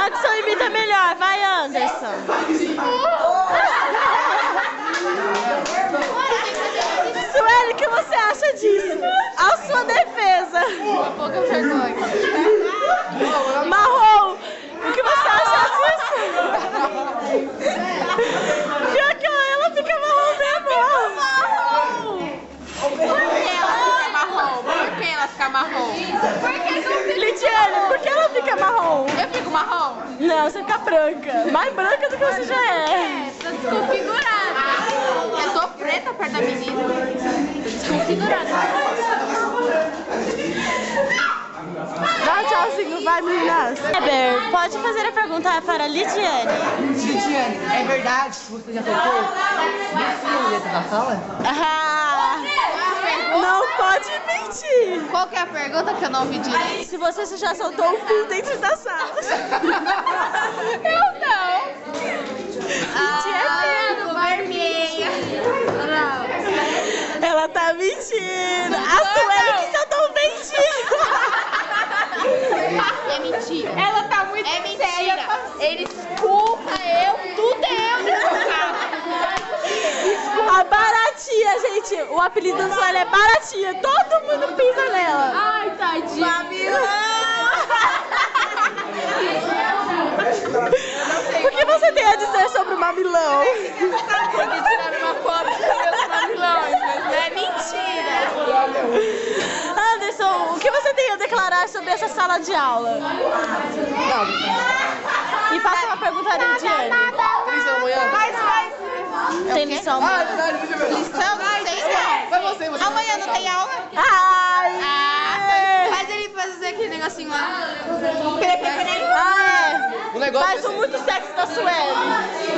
Anderson imita melhor, vai Anderson. Sueli, o que você acha disso? A sua defesa. Pouca vergonha. Marrom, o que você acha disso? Pior que ela fica marrom mesmo. Por que ela fica marrom? Por que ela fica marrom? Lidiane, por que ela fica marrom? Eu fico marrom? Não, você fica branca. Mais branca do que você já é. Tô desconfigurada. Eu tô preta perto da menina. Tô desconfigurada. Dá um tchauzinho, vai meninas. Weber, pode fazer a pergunta para Lidiane. Lidiane, é verdade que você já tocou no filme dentro da sala? Ah, não pode mentir. Qual que é a pergunta que eu não ouvi direito? Se você já soltou o fio dentro da sala. Eu não. Mentira, vermelha. ela tá mentindo. A Sueli que soltou o ventinho. É mentira. Ela tá muito séria. Ele escuta tudo é eu nesse carro. A Baratinha, gente. O apelido da Sueli é Baratinha. Todo mundo pisa nela. Ai, tadinha. O que você tem a dizer sobre o mamilão? Porque tiraram uma foto dos meus mamilões, mas não é mentira. Anderson, o que você tem a declarar sobre essa sala de aula? E faça uma pergunta à Lidiane. Tem lição amanhã? Lição? Sei não. Amanhã não tem aula? Ai! Faz ele fazer aquele negocinho lá. Ah, é. O negócio Faz um muito sexy da Sueli.